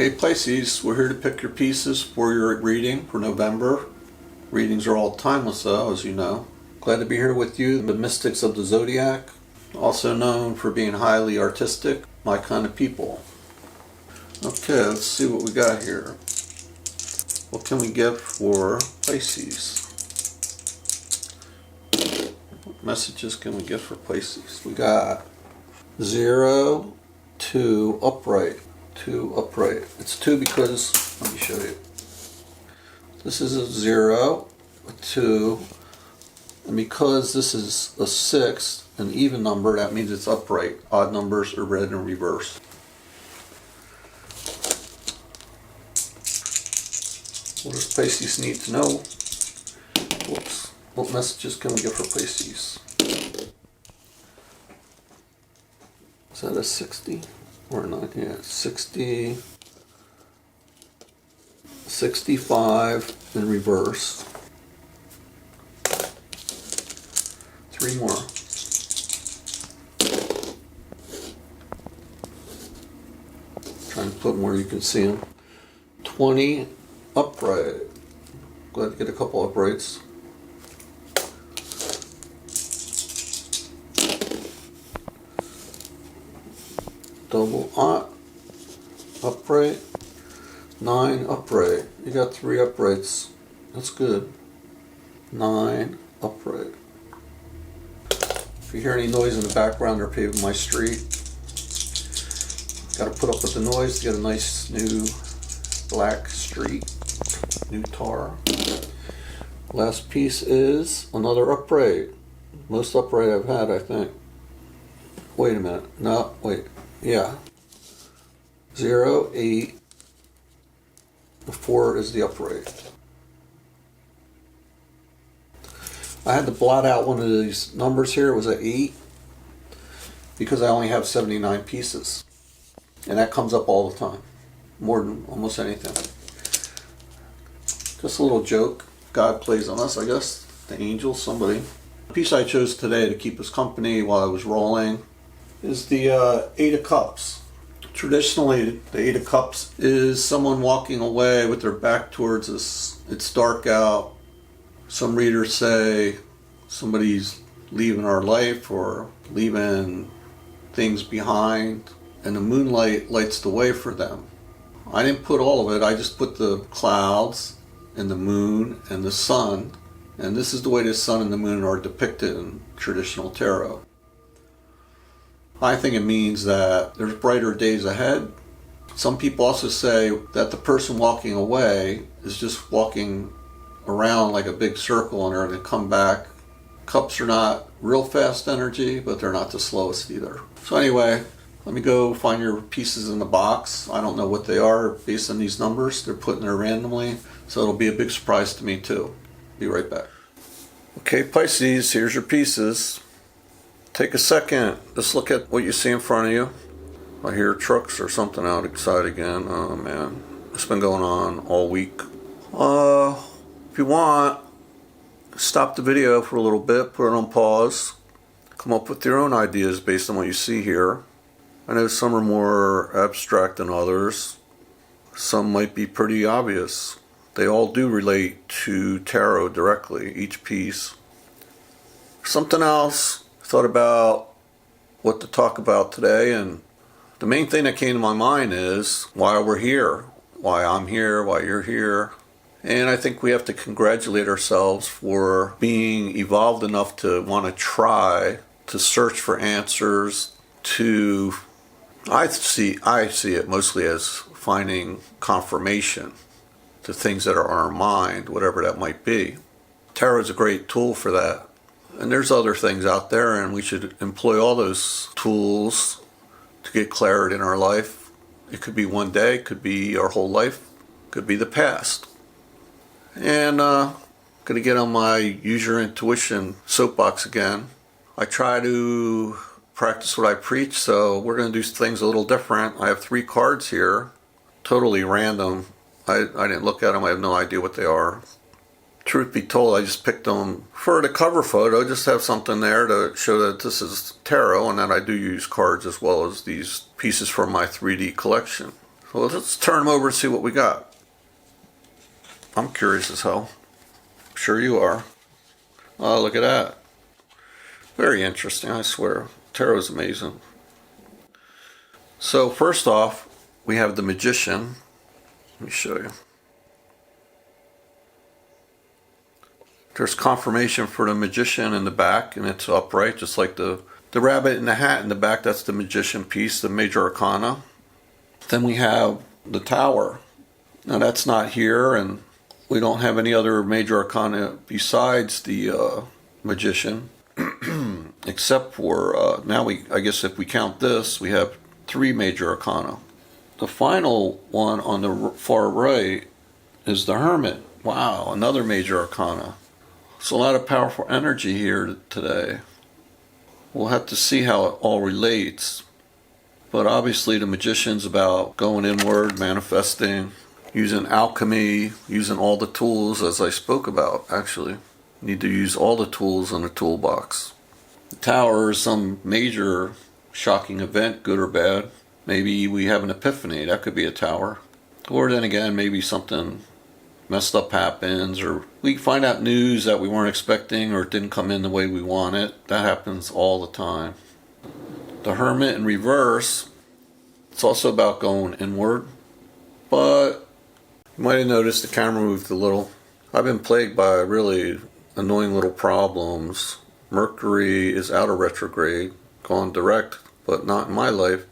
Okay, Pisces, we're here to pick your pieces for your reading for November. Readings are all timeless though, as you know. Glad to be here with you, the mystics of the zodiac, also known for being highly artistic, my kind of people. Okay, let's see what we got here. What can we get for Pisces? What messages can we get for Pisces? We got 0, 2, upright. 2 upright. It's 2 because, let me show you. This is a 0, a 2, and because this is a 6, an even number, that means it's upright. Odd numbers are read in reverse. What does Pisces need to know? Whoops. What messages can we get for Pisces? Is that a 60? Or not? Yeah, 60, 65 in reverse. 3 more. Trying to put them where you can see them. 20 upright. Glad to get a couple uprights. Double upright. 9 upright. You got 3 uprights. That's good. 9 upright. If you hear any noise in the background, they're paving my street. Got to put up with the noise to get a nice new black street. New tar. Last piece is another upright. Most upright I've had, I think. Wait a minute. No, wait. Yeah. 0, 8. The 4 is the upright. I had to blot out one of these numbers here. It was an 8 because I only have 79 pieces. And that comes up all the time. More than almost anything. Just a little joke. God plays on us, I guess. The angels, somebody. The piece I chose today to keep us company while I was rolling is the 8 of Cups. Traditionally, the 8 of Cups is someone walking away with their back towards us. It's dark out. Some readers say somebody's leaving our life or leaving things behind, and the moonlight lights the way for them. I didn't put all of it. I just put the clouds and the moon and the sun, and this is the way the sun and the moon are depicted in traditional tarot. I think it means that there's brighter days ahead. Some people also say that the person walking away is just walking around like a big circle and they're going to come back. Cups are not real fast energy, but they're not the slowest either. So anyway, let me go find your pieces in the box. I don't know what they are based on these numbers. They're put in there randomly, so it'll be a big surprise to me too. Be right back. Okay, Pisces, here's your pieces. Take a second, just look at what you see in front of you. I hear trucks or something outside again. Oh man, it's been going on all week. If you want, stop the video for a little bit, put it on pause, come up with your own ideas based on what you see here. I know some are more abstract than others. Some might be pretty obvious. They all do relate to tarot directly, each piece. Something else, thought about what to talk about today, and the main thing that came to my mind is why we're here, why I'm here, why you're here. And I think we have to congratulate ourselves for being evolved enough to want to try to search for answers, to I see it mostly as finding confirmation to things that are on our mind, whatever that might be. Tarot is a great tool for that. And there's other things out there, and we should employ all those tools to get clarity in our life. It could be one day, it could be our whole life, it could be the past. And going to get on my use your intuition soapbox again. I try to practice what I preach, so we're going to do things a little different. I have 3 cards here, totally random. I didn't look at them, I have no idea what they are. Truth be told, I just picked them for the cover photo, just have something there to show that this is tarot, and that I do use cards as well as these pieces from my 3D collection. Well, let's turn them over and see what we got. I'm curious as hell. I'm sure you are. Oh, look at that. Very interesting, I swear. Tarot is amazing. So first off, we have the Magician. Let me show you. There's confirmation for the Magician in the back, and it's upright, just like the rabbit in the hat in the back. That's the Magician piece, the Major Arcana. Then we have the Tower. Now that's not here, and we don't have any other Major Arcana besides the Magician, except for now I guess if we count this, we have 3 Major Arcana. The final one on the far right is the Hermit. Wow, another Major Arcana. It's a lot of powerful energy here today. We'll have to see how it all relates. But obviously the Magician's about going inward, manifesting, using alchemy, using all the tools as I spoke about, actually. You need to use all the tools in the toolbox. The Tower is some major shocking event, good or bad. Maybe we have an epiphany, that could be a tower. Or then again, maybe something messed up happens, or we find out news that we weren't expecting, or it didn't come in the way we want it. That happens all the time. The Hermit in reverse, it's also about going inward, but you might have noticed the camera moved a little. I've been plagued by really annoying little problems. Mercury is out of retrograde, gone direct, but not in my life.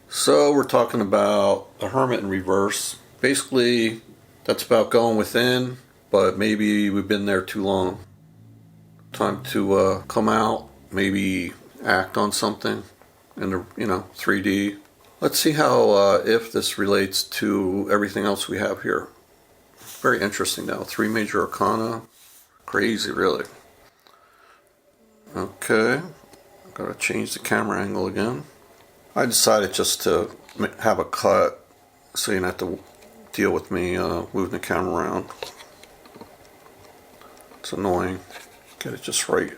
So we're talking about the Hermit in reverse. Basically, that's about going within, but maybe we've been there too long. Time to come out, maybe act on something in the 3D. Let's see how if this relates to everything else we have here. Very interesting now. 3 Major Arcana. Crazy, really. Okay. Gotta change the camera angle again. I decided just to have a cut so you don't have to deal with me moving the camera around. It's annoying. Get it just right.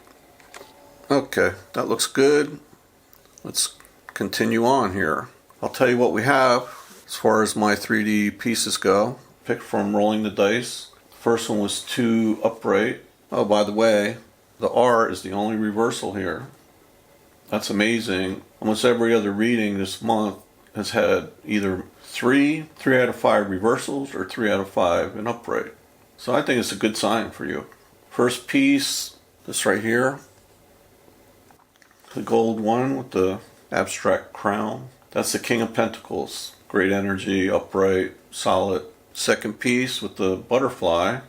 Okay, that looks good. Let's continue on here. I'll tell you what we have as far as my 3D pieces go. Pick from rolling the dice. First one was 2 upright. Oh, by the way, the R is the only reversal here. That's amazing. Almost every other reading this month has had either 3 out of 5 reversals, or 3 out of 5 in upright. So I think it's a good sign for you. First piece, this right here. The gold one with the abstract crown. That's the King of Pentacles. Great energy, upright, solid. Second piece with the butterfly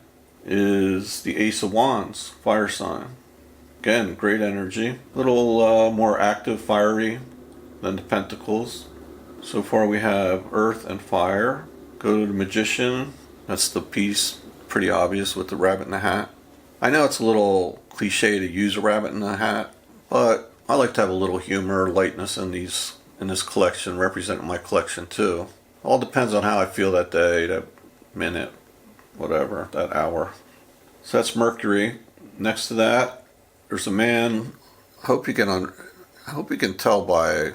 is the Ace of Wands, fire sign. Again, great energy. A little more active, fiery than the Pentacles. So far we have Earth and Fire. Go to the Magician. That's the piece, pretty obvious, with the rabbit in the hat. I know it's a little cliche to use a rabbit in the hat, but I like to have a little humor, lightness in this collection, representing my collection too. All depends on how I feel that day, that minute, whatever, that hour. So that's Mercury. Next to that, there's a man. I hope you can tell by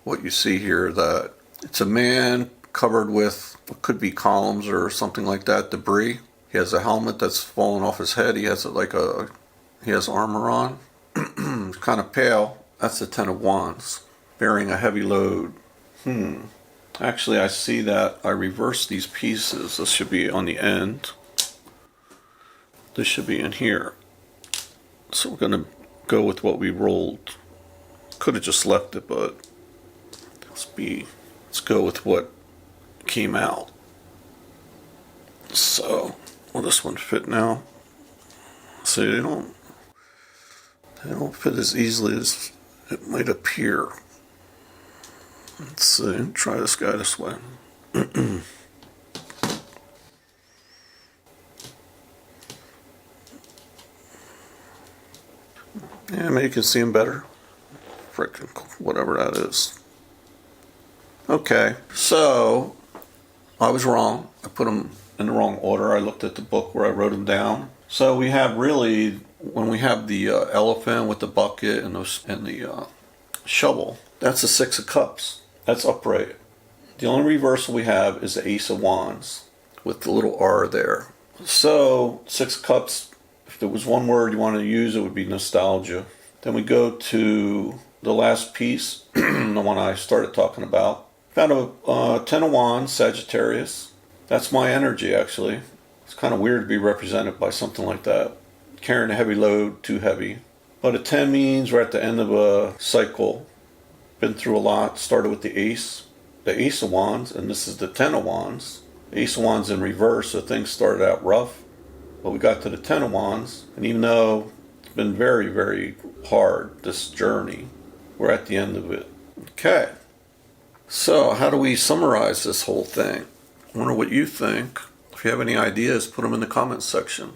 what you see here that it's a man covered with what could be columns or something like that, debris. He has a helmet that's fallen off his head. He has armor on. He's kind of pale. That's the 10 of Wands, bearing a heavy load. Actually, I see that I reversed these pieces. This should be on the end. This should be in here. So we're going to go with what we rolled. Could have just left it, but let's go with what came out. So, will this one fit now? See, they don't fit as easily as it might appear. Let's see, try this guy this way. Yeah, maybe you can see him better. Frickin' whatever that is. Okay, so I was wrong. I put them in the wrong order. I looked at the book where I wrote them down. So we have really, when we have the elephant with the bucket and the shovel, that's the 6 of Cups. That's upright. The only reversal we have is the Ace of Wands with the little R there. So, Six of Cups, if there was one word you wanted to use, it would be nostalgia. Then we go to the last piece, the one I started talking about. Found a Ten of Wands, Sagittarius. That's my energy, actually. It's kind of weird to be represented by something like that. Carrying a heavy load, too heavy. But a 10 means we're at the end of a cycle. Been through a lot. Started with the Ace of Wands, and this is the Ten of Wands. The Ace of Wands in reverse, so things started out rough. But we got to the Ten of Wands, and even though it's been very, very hard, this journey, we're at the end of it. Okay. So, how do we summarize this whole thing? I wonder what you think. If you have any ideas, put them in the comments section.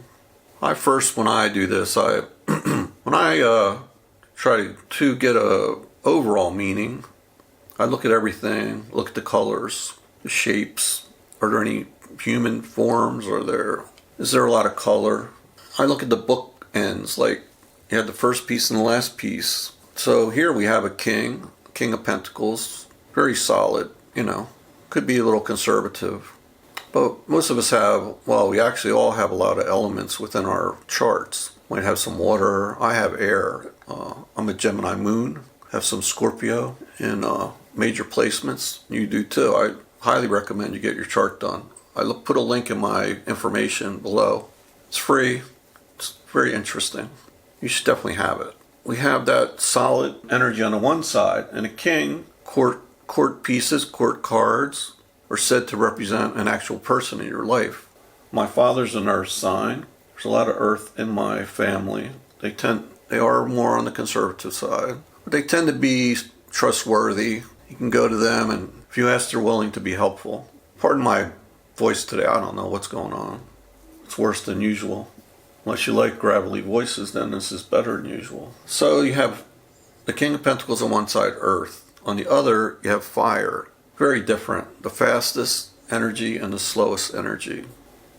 When I do this, when I try to get a overall meaning, I look at everything, look at the colors, the shapes. Are there any human forms? Is there a lot of color? I look at the book ends, like you had the first piece and the last piece. So here we have a king of pentacles, very solid, could be a little conservative. But most of us we actually all have a lot of elements within our charts. Might have some water. I have air. I'm a Gemini moon. Have some Scorpio in major placements. You do too. I highly recommend you get your chart done. I put a link in my information below. It's free. It's very interesting. You should definitely have it. We have that solid energy on the one side, and a king, court pieces, court cards, are said to represent an actual person in your life. My father's an earth sign. There's a lot of earth in my family. They are more on the conservative side. But they tend to be trustworthy. You can go to them, and if you ask, they're willing to be helpful. Pardon my voice today. I don't know what's going on. It's worse than usual. Unless you like gravelly voices, then this is better than usual. So you have the King of Pentacles on one side, earth. On the other, you have fire. Very different. The fastest energy and the slowest energy.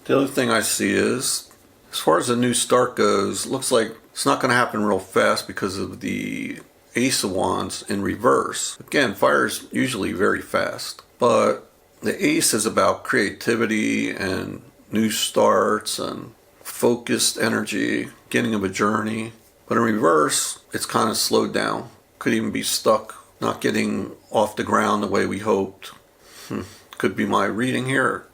The other thing I see is, as far as the new start goes, looks like it's not going to happen real fast because of the Ace of Wands in reverse. Again, fire is usually very fast. But the Ace is about creativity and new starts and focused energy, beginning of a journey. But in reverse, it's kind of slowed down. Could even be stuck, not getting off the ground the way we hoped. Could be my reading here.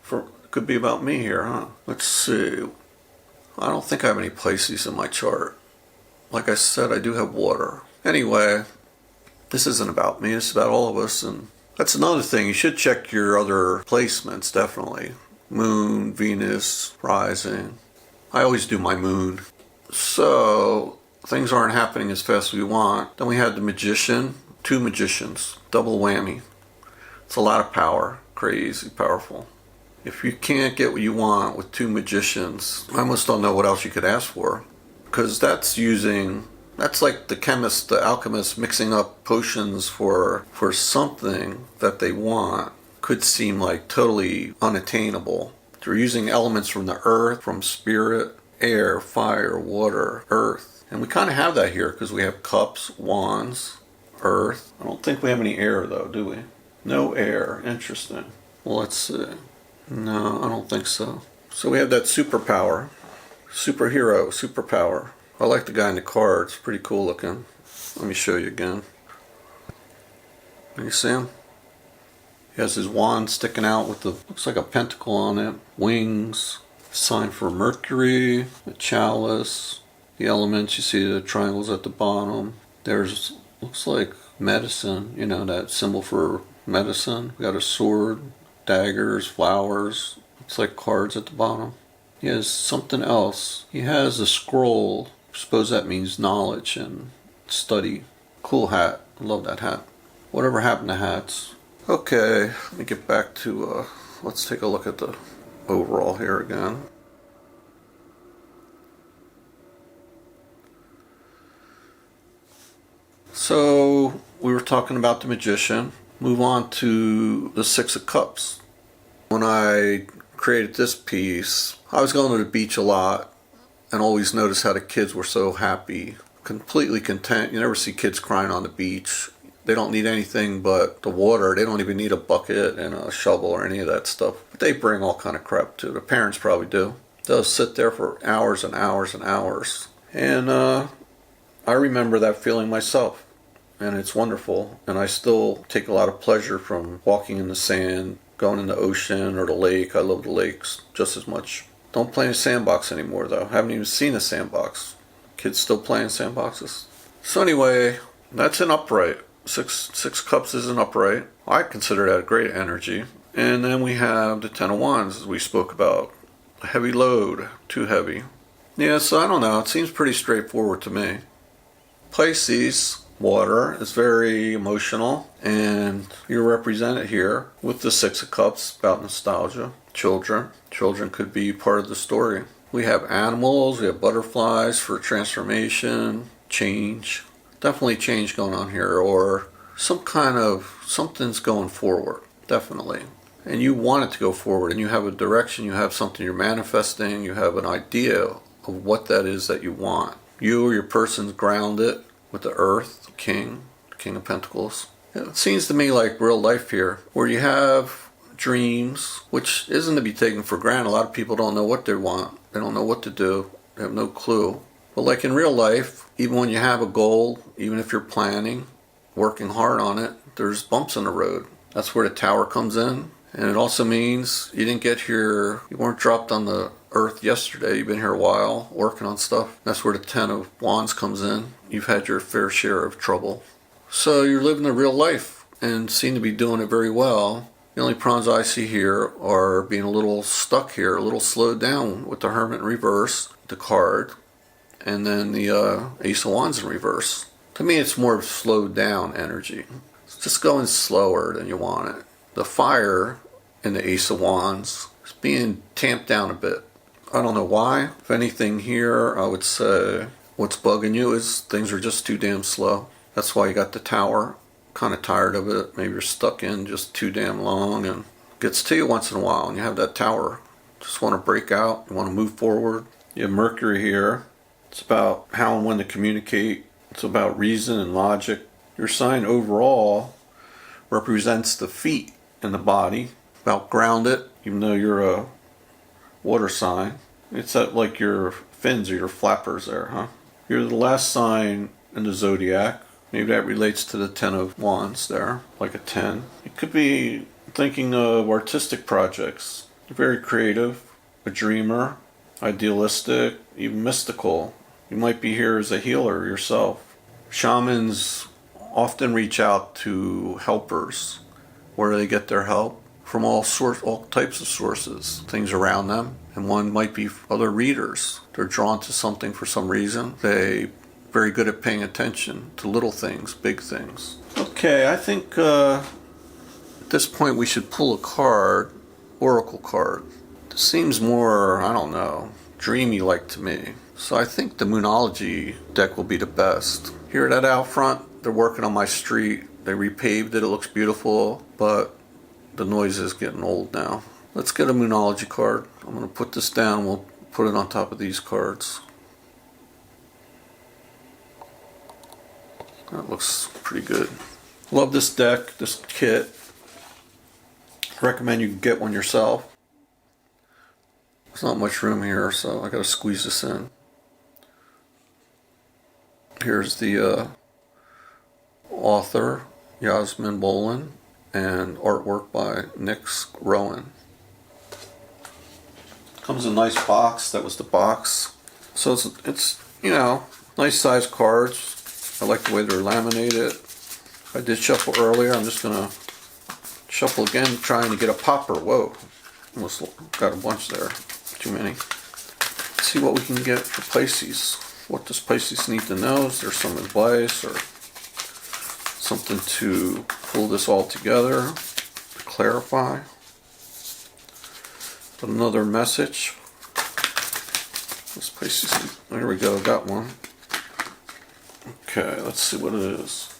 Could be about me here, huh? Let's see. I don't think I have any Pisces in my chart. Like I said, I do have water. Anyway, this isn't about me. It's about all of us. And that's another thing. You should check your other placements, definitely. Moon, Venus, rising. I always do my moon. So, things aren't happening as fast as we want. Then we had the Magician. 2 magicians. Double whammy. It's a lot of power. Crazy powerful. If you can't get what you want with 2 magicians, I almost don't know what else you could ask for. Because that's like the alchemist mixing up potions for something that they want. Could seem like totally unattainable. They're using elements from the earth, from spirit, air, fire, water, earth. And we kind of have that here because we have cups, wands, earth. I don't think we have any air though, do we? No air. Interesting. Well, let's see. No, I don't think so. So we have that superpower. Superhero, superpower. I like the guy in the cards. Pretty cool looking. Let me show you again. Can you see him? He has his wand sticking out with looks like a pentacle on it. Wings. Sign for Mercury. A chalice. The elements, you see the triangles at the bottom. Looks like medicine. That symbol for medicine. We got a sword. Daggers. Flowers. Looks like cards at the bottom. He has something else. He has a scroll. I suppose that means knowledge and study. Cool hat. I love that hat. Whatever happened to hats? Okay, let me get back to, let's take a look at the overall here again. So, we were talking about the Magician. Move on to the Six of Cups. When I created this piece, I was going to the beach a lot and always noticed how the kids were so happy, completely content. You never see kids crying on the beach. They don't need anything but the water. They don't even need a bucket and a shovel or any of that stuff. But they bring all kind of crap too. The parents probably do. They'll sit there for hours and hours and hours. And I remember that feeling myself. And it's wonderful. And I still take a lot of pleasure from walking in the sand, going in the ocean or the lake. I love the lakes just as much. Don't play in a sandbox anymore though. I haven't even seen a sandbox. Kids still playing sandboxes. So anyway, that's an upright. Six cups is an upright. I consider that a great energy. And then we have the Ten of Wands, as we spoke about. A heavy load, too heavy. Yeah, so I don't know. It seems pretty straightforward to me. Pisces, water, is very emotional. And you're represented here with the Six of Cups, about nostalgia. Children. Children could be part of the story. We have animals, we have butterflies for transformation, change. Definitely change going on here, or some kind of, something's going forward, definitely. And you want it to go forward, and you have a direction, you have something you're manifesting, you have an idea of what that is that you want. You or your person's grounded with the earth, the King of Pentacles. It seems to me like real life here, where you have dreams, which isn't to be taken for granted. A lot of people don't know what they want. They don't know what to do. They have no clue. But like in real life, even when you have a goal, even if you're planning, working hard on it, there's bumps in the road. That's where the Tower comes in. And it also means you didn't get here, you weren't dropped on the earth yesterday. You've been here a while, working on stuff. That's where the Ten of Wands comes in. You've had your fair share of trouble. So you're living the real life and seem to be doing it very well. The only problems I see here are being a little stuck here, a little slowed down with the Hermit in reverse, the card, and then the Ace of Wands in reverse. To me, it's more slowed down energy. It's just going slower than you want it. The fire in the Ace of Wands is being tamped down a bit. I don't know why. If anything here, I would say what's bugging you is things are just too damn slow. That's why you got the Tower. Kind of tired of it. Maybe you're stuck in just too damn long, and it gets to you once in a while, and you have that Tower. Just want to break out. You want to move forward. You have Mercury here. It's about how and when to communicate. It's about reason and logic. Your sign overall represents the feet and the body. About grounded, even though you're a water sign. It's like your fins or your flappers there, huh? You're the last sign in the zodiac. Maybe that relates to the Ten of Wands there, like a 10. You could be thinking of artistic projects. You're very creative, a dreamer, idealistic, even mystical. You might be here as a healer yourself. Shamans often reach out to helpers. Where do they get their help? From all types of sources, things around them. And one might be other readers. They're drawn to something for some reason. They very good at paying attention to little things, big things. Okay, I think at this point we should pull a card, oracle card. This seems more, I don't know, dreamy-like to me. So I think the Moonology deck will be the best. Here that out front, they're working on my street. They repaved it, it looks beautiful, but the noise is getting old now. Let's get a Moonology card. I'm going to put this down, we'll put it on top of these cards. That looks pretty good. Love this deck, this kit. Recommend you get one yourself. There's not much room here, so I gotta squeeze this in. Here's the author, Yasmin Boland, and artwork by Llewellyn. Comes in a nice box. That was the box. So it's you know, nice size cards. I like the way they're laminated. I did shuffle earlier. I'm just gonna shuffle again, trying to get a popper. Whoa, almost got a bunch there. Too many. Let's see what we can get for Pisces. What does Pisces need to know? Is there some advice or something to pull this all together, to clarify? But another message. This Pisces, there we go, got one. Okay, let's see what it is.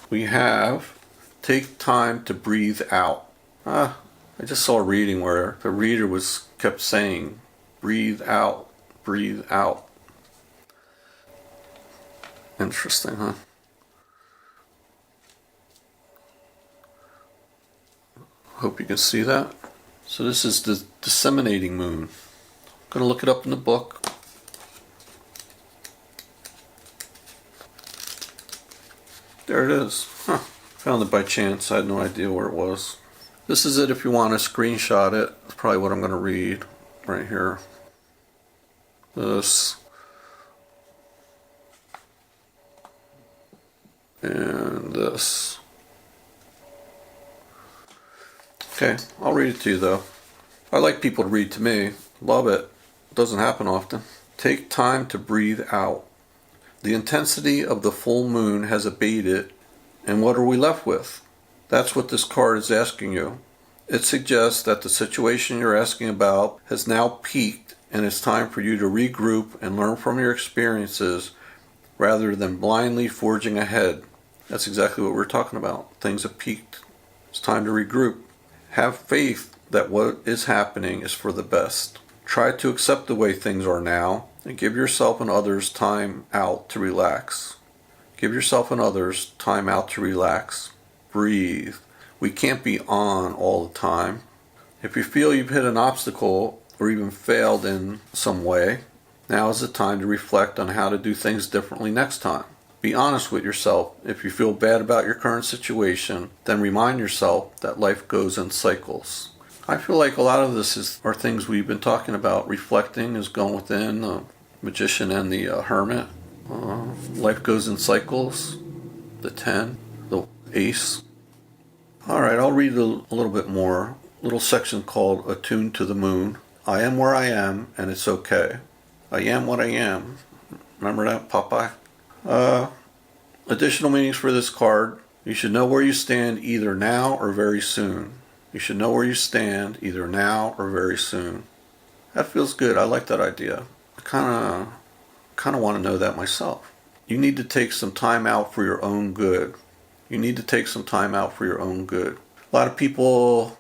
We have, take time to breathe out. I just saw a reading where the reader kept saying, breathe out, breathe out. Interesting, huh? Hope you can see that. So this is the disseminating moon. I'm going to look it up in the book. There it is. Huh. Found it by chance. I had no idea where it was. This is it if you want to screenshot it. That's probably what I'm going to read right here. This. And this. Okay, I'll read it to you though. I like people to read to me. Love it. It doesn't happen often. Take time to breathe out. The intensity of the full moon has abated, and what are we left with? That's what this card is asking you. It suggests that the situation you're asking about has now peaked, and it's time for you to regroup and learn from your experiences rather than blindly forging ahead. That's exactly what we're talking about. Things have peaked. It's time to regroup. Have faith that what is happening is for the best. Try to accept the way things are now and give yourself and others time out to relax. Give yourself and others time out to relax. Breathe. We can't be on all the time. If you feel you've hit an obstacle or even failed in some way, now is the time to reflect on how to do things differently next time. Be honest with yourself. If you feel bad about your current situation, then remind yourself that life goes in cycles. I feel like a lot of this are things we've been talking about. Reflecting is going within the Magician and the Hermit. Life goes in cycles. The 10, the Ace. Alright, I'll read a little bit more. A little section called Attuned to the Moon. I am where I am, and it's okay. I am what I am. Remember that, Popeye? Additional meanings for this card. You should know where you stand either now or very soon. You should know where you stand either now or very soon. That feels good. I like that idea. I kind of want to know that myself. You need to take some time out for your own good. You need to take some time out for your own good. A lot of people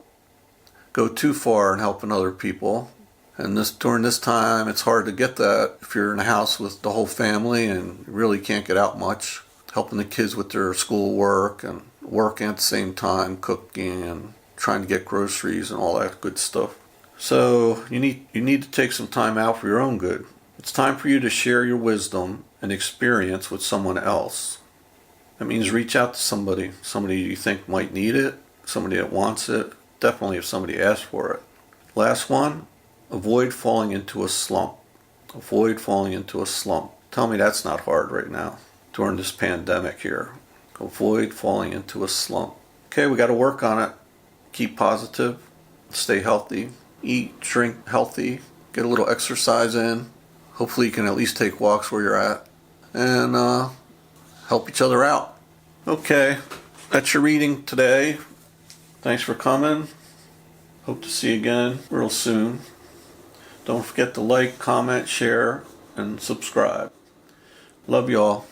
go too far in helping other people. And during this time, it's hard to get that if you're in a house with the whole family and you really can't get out much. Helping the kids with their school work and working at the same time, cooking and trying to get groceries and all that good stuff. So you need to take some time out for your own good. It's time for you to share your wisdom and experience with someone else. That means reach out to somebody you think might need it, somebody that wants it, definitely if somebody asks for it. Last one, avoid falling into a slump. Avoid falling into a slump. Tell me that's not hard right now during this pandemic here. Avoid falling into a slump. Okay, we got to work on it. Keep positive, stay healthy, eat, drink healthy, get a little exercise in. Hopefully you can at least take walks where you're at and help each other out. Okay, that's your reading today. Thanks for coming. Hope to see you again real soon. Don't forget to like, comment, share, and subscribe. Love y'all.